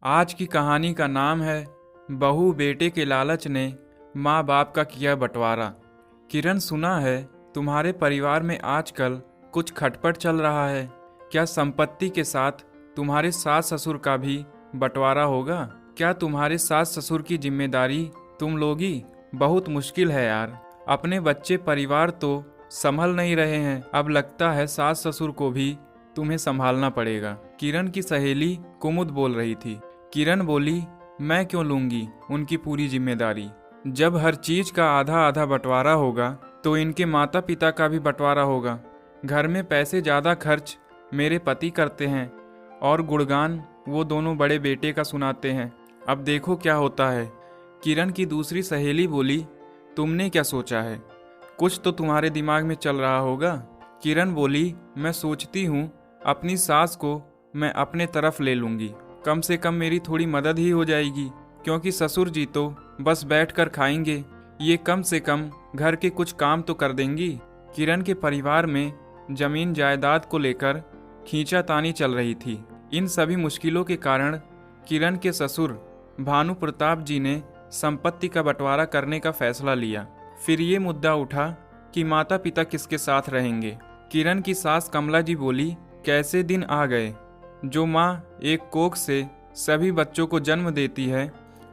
आज की कहानी का नाम है बहू बेटे के लालच ने माँ बाप का किया बंटवारा। किरण, सुना है तुम्हारे परिवार में आजकल कुछ खटपट चल रहा है। क्या संपत्ति के साथ तुम्हारे सास ससुर का भी बंटवारा होगा? क्या तुम्हारे सास ससुर की जिम्मेदारी तुम लोगी? बहुत मुश्किल है यार। अपने बच्चे परिवार तो संभल नहीं रहे हैं, अब लगता है सास ससुर को भी तुम्हें संभालना पड़ेगा। किरण की सहेली कुमुद बोल रही थी। किरण बोली, मैं क्यों लूंगी उनकी पूरी जिम्मेदारी? जब हर चीज का आधा आधा बंटवारा होगा तो इनके माता पिता का भी बंटवारा होगा। घर में पैसे ज्यादा खर्च मेरे पति करते हैं और गुणगान वो दोनों बड़े बेटे का सुनाते हैं। अब देखो क्या होता है। किरण की दूसरी सहेली बोली, तुमने क्या सोचा है? कुछ तो तुम्हारे दिमाग में चल रहा होगा। किरण बोली, मैं सोचती हूँ अपनी सास को मैं अपने तरफ ले लूंगी, कम से कम मेरी थोड़ी मदद ही हो जाएगी, क्योंकि ससुर जी तो बस बैठकर खाएंगे, ये कम से कम घर के कुछ काम तो कर देंगी। किरण के परिवार में जमीन जायदाद को लेकर खींचातानी चल रही थी। इन सभी मुश्किलों के कारण किरण के ससुर भानु प्रताप जी ने संपत्ति का बंटवारा करने का फैसला लिया। फिर ये मुद्दा उठा कि माता पिता किसके साथ रहेंगे। किरण की सास कमला जी बोली, कैसे दिन आ गए। जो माँ एक कोख से सभी बच्चों को जन्म देती है,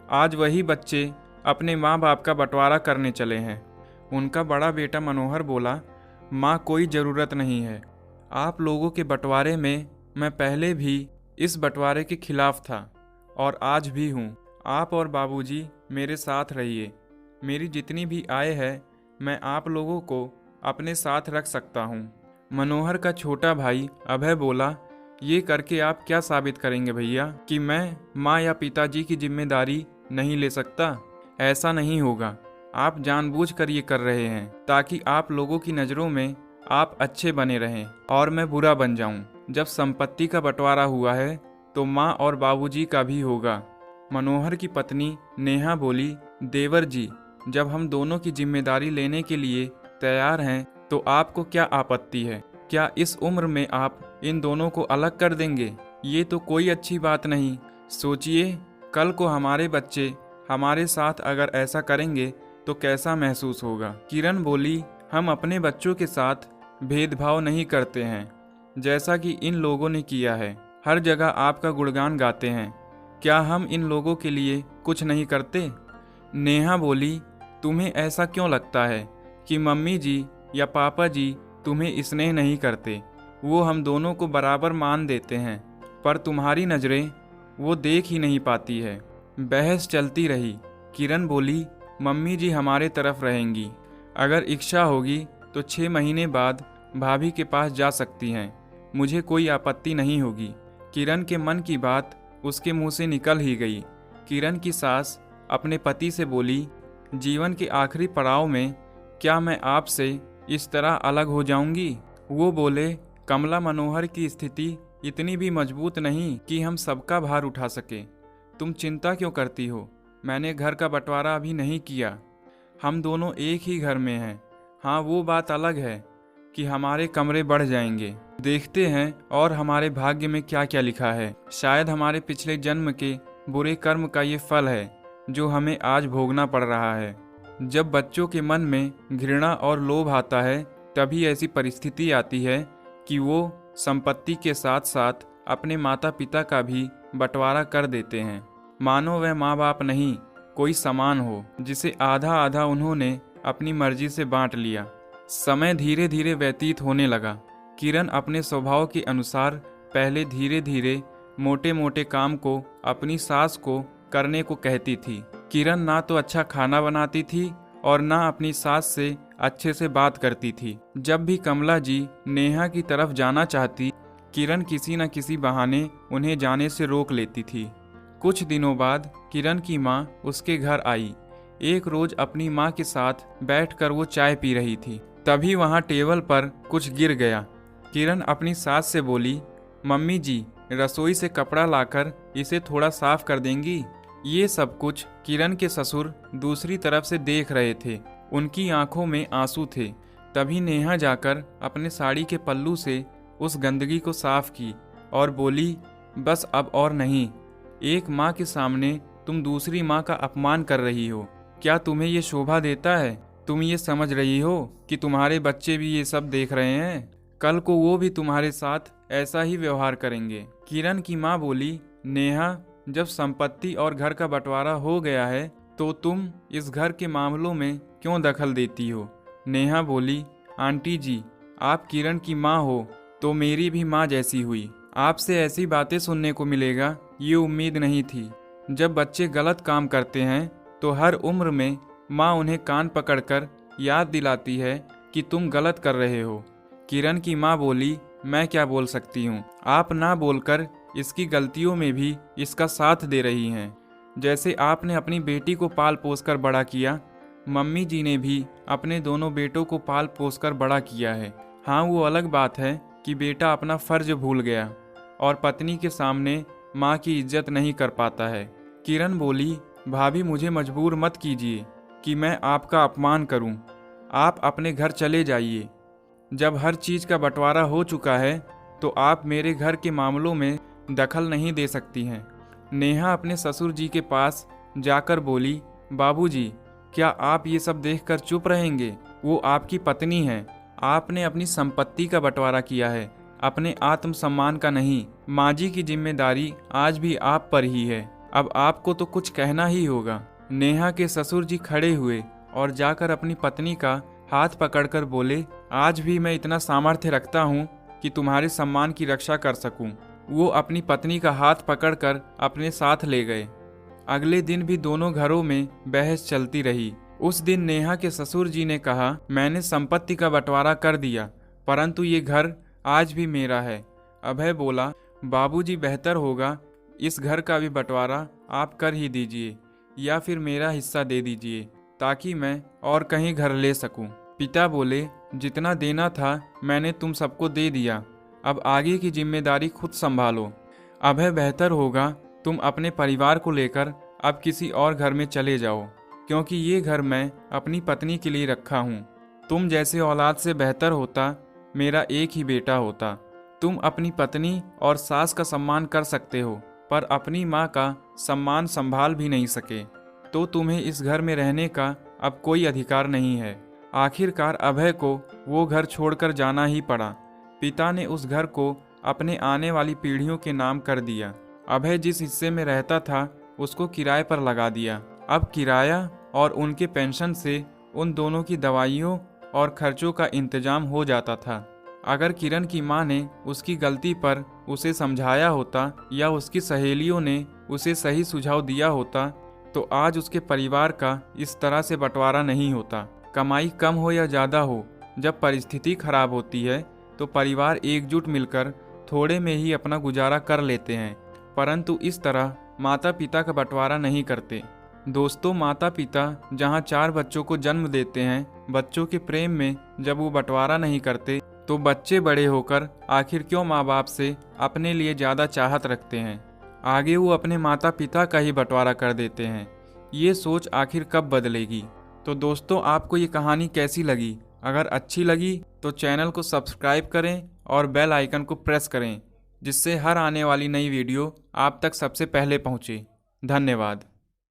आज वही बच्चे अपने माँ बाप का बंटवारा करने चले हैं। उनका बड़ा बेटा मनोहर बोला, माँ कोई ज़रूरत नहीं है। आप लोगों के बंटवारे में मैं पहले भी इस बंटवारे के खिलाफ था और आज भी हूँ। आप और बाबूजी मेरे साथ रहिए। मेरी जितनी भी आय है मैं आप लोगों को अपने साथ रख सकता हूँ। मनोहर का छोटा भाई अभय बोला, ये करके आप क्या साबित करेंगे भैया कि मैं माँ या पिताजी की जिम्मेदारी नहीं ले सकता? ऐसा नहीं होगा। आप जानबूझकर ये कर रहे हैं ताकि आप लोगों की नज़रों में आप अच्छे बने रहें और मैं बुरा बन जाऊं। जब संपत्ति का बंटवारा हुआ है तो माँ और बाबूजी का भी होगा। मनोहर की पत्नी नेहा बोली, देवर जी, जब हम दोनों की जिम्मेदारी लेने के लिए तैयार हैं तो आपको क्या आपत्ति है? क्या इस उम्र में आप इन दोनों को अलग कर देंगे? ये तो कोई अच्छी बात नहीं। सोचिए, कल को हमारे बच्चे हमारे साथ अगर ऐसा करेंगे तो कैसा महसूस होगा। किरण बोली, हम अपने बच्चों के साथ भेदभाव नहीं करते हैं, जैसा कि इन लोगों ने किया है। हर जगह आपका गुणगान गाते हैं। क्या हम इन लोगों के लिए कुछ नहीं करते? नेहा बोली, तुम्हें ऐसा क्यों लगता है कि मम्मी जी या पापा जी तुम्हें स्नेह नहीं करते? वो हम दोनों को बराबर मान देते हैं, पर तुम्हारी नज़रें वो देख ही नहीं पाती है। बहस चलती रही। किरण बोली, मम्मी जी हमारे तरफ रहेंगी। अगर इच्छा होगी तो 6 महीने बाद भाभी के पास जा सकती हैं, मुझे कोई आपत्ति नहीं होगी। किरण के मन की बात उसके मुंह से निकल ही गई। किरण की सास अपने पति से बोली, जीवन के आखिरी पड़ाव में क्या मैं आपसे इस तरह अलग हो जाऊंगी? वो बोले, कमला, मनोहर की स्थिति इतनी भी मजबूत नहीं कि हम सबका भार उठा सके। तुम चिंता क्यों करती हो? मैंने घर का बंटवारा अभी नहीं किया। हम दोनों एक ही घर में हैं। हाँ, वो बात अलग है कि हमारे कमरे बढ़ जाएंगे। देखते हैं और हमारे भाग्य में क्या क्या लिखा है। शायद हमारे पिछले जन्म के बुरे कर्म का ये फल है जो हमें आज भोगना पड़ रहा है। जब बच्चों के मन में घृणा और लोभ आता है तभी ऐसी परिस्थिति आती है कि वो संपत्ति के साथ साथ अपने माता पिता का भी बंटवारा कर देते हैं। मानो वह माँ बाप नहीं, कोई सामान हो जिसे आधा आधा उन्होंने अपनी मर्जी से बांट लिया। समय धीरे धीरे व्यतीत होने लगा। किरण अपने स्वभाव के अनुसार पहले धीरे धीरे मोटे मोटे काम को अपनी सास को करने को कहती थी। किरण ना तो अच्छा खाना बनाती थी और ना अपनी सास से अच्छे से बात करती थी। जब भी कमला जी नेहा की तरफ जाना चाहती, किरण किसी न किसी बहाने उन्हें जाने से रोक लेती थी। कुछ दिनों बाद किरण की माँ उसके घर आई। एक रोज अपनी माँ के साथ बैठकर वो चाय पी रही थी, तभी वहाँ टेबल पर कुछ गिर गया। किरण अपनी सास से बोली, मम्मी जी, रसोई से कपड़ा लाकर इसे थोड़ा साफ कर देंगी? ये सब कुछ किरण के ससुर दूसरी तरफ से देख रहे थे। उनकी आंखों में आंसू थे। तभी नेहा जाकर अपने साड़ी के पल्लू से उस गंदगी को साफ की और बोली, बस अब और नहीं। एक माँ के सामने तुम दूसरी माँ का अपमान कर रही हो। क्या तुम्हें ये शोभा देता है? तुम ये समझ रही हो कि तुम्हारे बच्चे भी ये सब देख रहे हैं? कल को वो भी तुम्हारे साथ ऐसा ही व्यवहार करेंगे। किरण की माँ बोली, नेहा, जब संपत्ति और घर का बंटवारा हो गया है तो तुम इस घर के मामलों में क्यों दखल देती हो? नेहा बोली, आंटी जी, आप किरण की माँ हो तो मेरी भी माँ जैसी हुई। आपसे ऐसी बातें सुनने को मिलेगा ये उम्मीद नहीं थी। जब बच्चे गलत काम करते हैं तो हर उम्र में माँ उन्हें कान पकड़कर याद दिलाती है कि तुम गलत कर रहे हो। किरण की माँ बोली, मैं क्या बोल सकती हूँ? आप ना बोलकर इसकी गलतियों में भी इसका साथ दे रही हैं। जैसे आपने अपनी बेटी को पाल पोस कर बड़ा किया, मम्मी जी ने भी अपने दोनों बेटों को पाल पोस कर बड़ा किया है। हाँ, वो अलग बात है कि बेटा अपना फर्ज भूल गया और पत्नी के सामने माँ की इज्जत नहीं कर पाता है। किरण बोली, भाभी, मुझे मजबूर मत कीजिए कि मैं आपका अपमान करूं। आप अपने घर चले जाइए। जब हर चीज़ का बंटवारा हो चुका है तो आप मेरे घर के मामलों में दखल नहीं दे सकती हैं। नेहा अपने ससुर जी के पास जाकर बोली, बाबूजी, क्या आप ये सब देखकर चुप रहेंगे? वो आपकी पत्नी है। आपने अपनी संपत्ति का बंटवारा किया है, अपने आत्मसम्मान का नहीं। माँ जी की जिम्मेदारी आज भी आप पर ही है। अब आपको तो कुछ कहना ही होगा। नेहा के ससुर जी खड़े हुए और जाकर अपनी पत्नी का हाथ पकड़कर बोले, आज भी मैं इतना सामर्थ्य रखता हूँ कि तुम्हारे सम्मान की रक्षा कर सकूं। वो अपनी पत्नी का हाथ पकड़कर अपने साथ ले गए। अगले दिन भी दोनों घरों में बहस चलती रही। उस दिन नेहा के ससुर जी ने कहा, मैंने संपत्ति का बंटवारा कर दिया, परंतु ये घर आज भी मेरा है। अभय बोला, बाबूजी, बेहतर होगा इस घर का भी बंटवारा आप कर ही दीजिए या फिर मेरा हिस्सा दे दीजिए ताकि मैं और कहीं घर ले सकूं। पिता बोले, जितना देना था मैंने तुम सबको दे दिया, अब आगे की जिम्मेदारी खुद संभालो। अभय, बेहतर होगा तुम अपने परिवार को लेकर अब किसी और घर में चले जाओ, क्योंकि ये घर मैं अपनी पत्नी के लिए रखा हूँ। तुम जैसे औलाद से बेहतर होता मेरा एक ही बेटा होता। तुम अपनी पत्नी और सास का सम्मान कर सकते हो पर अपनी माँ का सम्मान संभाल भी नहीं सके, तो तुम्हें इस घर में रहने का अब कोई अधिकार नहीं है। आखिरकार अभय को वो घर छोड़कर जाना ही पड़ा। पिता ने उस घर को अपने आने वाली पीढ़ियों के नाम कर दिया। अभय जिस हिस्से में रहता था उसको किराए पर लगा दिया। अब किराया और उनके पेंशन से उन दोनों की दवाइयों और खर्चों का इंतजाम हो जाता था। अगर किरण की माँ ने उसकी गलती पर उसे समझाया होता या उसकी सहेलियों ने उसे सही सुझाव दिया होता तो आज उसके परिवार का इस तरह से बंटवारा नहीं होता। कमाई कम हो या ज़्यादा हो, जब परिस्थिति खराब होती है तो परिवार एकजुट मिलकर थोड़े में ही अपना गुजारा कर लेते हैं, परंतु इस तरह माता पिता का बंटवारा नहीं करते। दोस्तों, माता पिता जहाँ 4 बच्चों को जन्म देते हैं, बच्चों के प्रेम में जब वो बंटवारा नहीं करते तो बच्चे बड़े होकर आखिर क्यों माँ बाप से अपने लिए ज़्यादा चाहत रखते हैं? आगे वो अपने माता पिता का ही बंटवारा कर देते हैं। ये सोच आखिर कब बदलेगी? तो दोस्तों, आपको ये कहानी कैसी लगी? अगर अच्छी लगी तो चैनल को सब्सक्राइब करें और बेल आइकन को प्रेस करें, जिससे हर आने वाली नई वीडियो आप तक सबसे पहले पहुँचे। धन्यवाद।